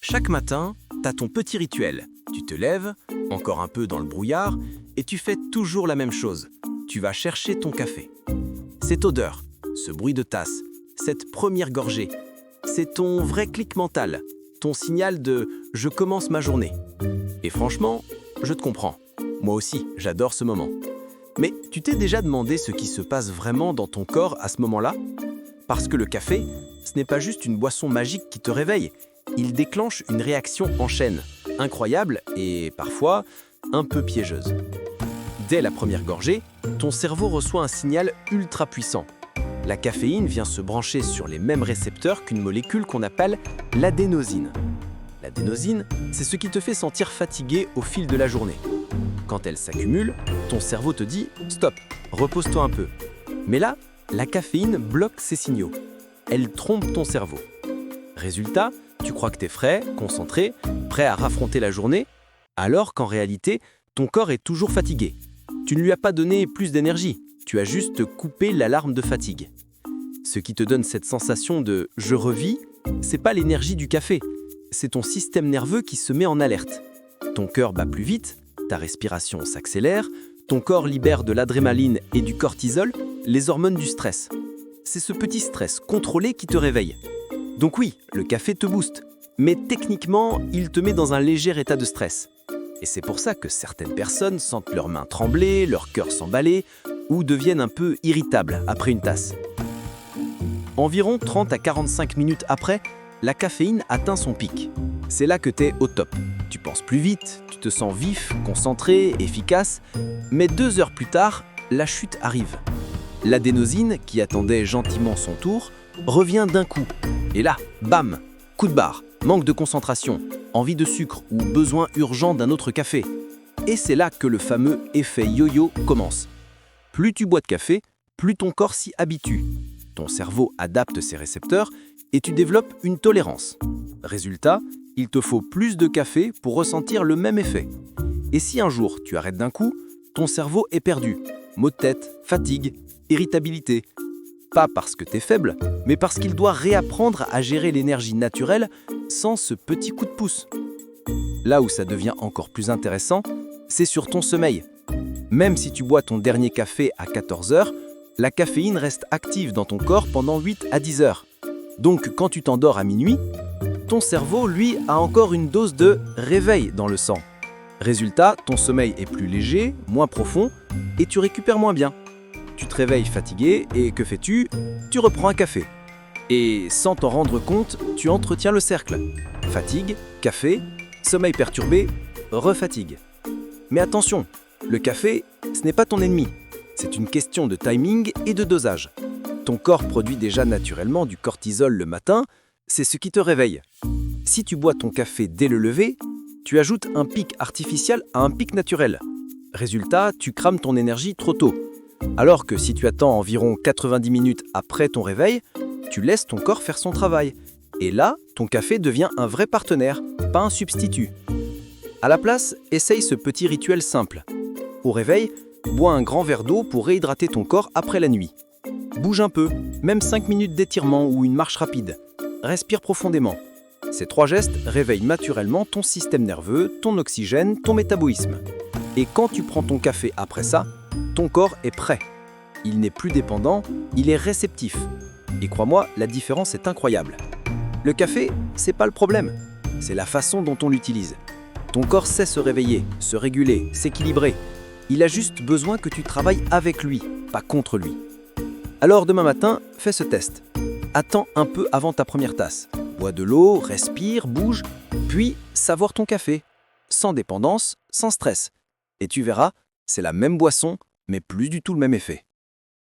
Chaque matin, t'as ton petit rituel. Tu te lèves, encore un peu dans le brouillard, et tu fais toujours la même chose. Tu vas chercher ton café. Cette odeur, ce bruit de tasse, cette première gorgée, c'est ton vrai clic mental, ton signal de « je commence ma journée ». Et franchement, je te comprends. Moi aussi, j'adore ce moment. Mais tu t'es déjà demandé ce qui se passe vraiment dans ton corps à ce moment-là? Parce que le café, ce n'est pas juste une boisson magique qui te réveille. Il déclenche une réaction en chaîne, incroyable et parfois un peu piégeuse. Dès la première gorgée, ton cerveau reçoit un signal ultra puissant. La caféine vient se brancher sur les mêmes récepteurs qu'une molécule qu'on appelle l'adénosine. L'adénosine, c'est ce qui te fait sentir fatigué au fil de la journée. Quand elle s'accumule, ton cerveau te dit « stop, repose-toi un peu ». Mais là, la caféine bloque ces signaux. Elle trompe ton cerveau. Résultat, tu crois que tu es frais, concentré, prêt à raffronter la journée, alors qu'en réalité, ton corps est toujours fatigué. Tu ne lui as pas donné plus d'énergie, tu as juste coupé l'alarme de fatigue. Ce qui te donne cette sensation de « je revis », c'est pas l'énergie du café, c'est ton système nerveux qui se met en alerte. Ton cœur bat plus vite, ta respiration s'accélère, ton corps libère de l'adrénaline et du cortisol, les hormones du stress. C'est ce petit stress contrôlé qui te réveille. Donc oui, le café te booste, mais techniquement, il te met dans un léger état de stress. Et c'est pour ça que certaines personnes sentent leurs mains trembler, leur cœur s'emballer ou deviennent un peu irritables après une tasse. Environ 30 à 45 minutes après, la caféine atteint son pic. C'est là que tu es au top. Tu penses plus vite, tu te sens vif, concentré, efficace, mais 2 heures plus tard, la chute arrive. L'adénosine, qui attendait gentiment son tour, revient d'un coup. Et là, bam, coup de barre, manque de concentration, envie de sucre ou besoin urgent d'un autre café. Et c'est là que le fameux effet yo-yo commence. Plus tu bois de café, plus ton corps s'y habitue. Ton cerveau adapte ses récepteurs et tu développes une tolérance. Résultat, il te faut plus de café pour ressentir le même effet. Et si un jour tu arrêtes d'un coup, ton cerveau est perdu. Maux de tête, fatigue, irritabilité. Pas parce que tu es faible, mais parce qu'il doit réapprendre à gérer l'énergie naturelle sans ce petit coup de pouce. Là où ça devient encore plus intéressant, c'est sur ton sommeil. Même si tu bois ton dernier café à 14 heures, la caféine reste active dans ton corps pendant 8 à 10 heures. Donc quand tu t'endors à minuit, ton cerveau, lui, a encore une dose de réveil dans le sang. Résultat, ton sommeil est plus léger, moins profond, et tu récupères moins bien. Tu te réveilles fatigué et que fais-tu? Tu reprends un café. Et sans t'en rendre compte, tu entretiens le cercle. Fatigue, café, sommeil perturbé, refatigue. Mais attention, le café, ce n'est pas ton ennemi. C'est une question de timing et de dosage. Ton corps produit déjà naturellement du cortisol le matin, c'est ce qui te réveille. Si tu bois ton café dès le lever, tu ajoutes un pic artificiel à un pic naturel. Résultat, tu crames ton énergie trop tôt. Alors que si tu attends environ 90 minutes après ton réveil, tu laisses ton corps faire son travail. Et là, ton café devient un vrai partenaire, pas un substitut. À la place, essaye ce petit rituel simple. Au réveil, bois un grand verre d'eau pour réhydrater ton corps après la nuit. Bouge un peu, même 5 minutes d'étirement ou une marche rapide. Respire profondément. Ces 3 gestes réveillent naturellement ton système nerveux, ton oxygène, ton métabolisme. Et quand tu prends ton café après ça, ton corps est prêt. Il n'est plus dépendant, il est réceptif. Et crois-moi, la différence est incroyable. Le café, c'est pas le problème, c'est la façon dont on l'utilise. Ton corps sait se réveiller, se réguler, s'équilibrer. Il a juste besoin que tu travailles avec lui, pas contre lui. Alors demain matin, fais ce test. Attends un peu avant ta première tasse. Bois de l'eau, respire, bouge, puis savoure ton café. Sans dépendance, sans stress. Et tu verras, c'est la même boisson, mais plus du tout le même effet.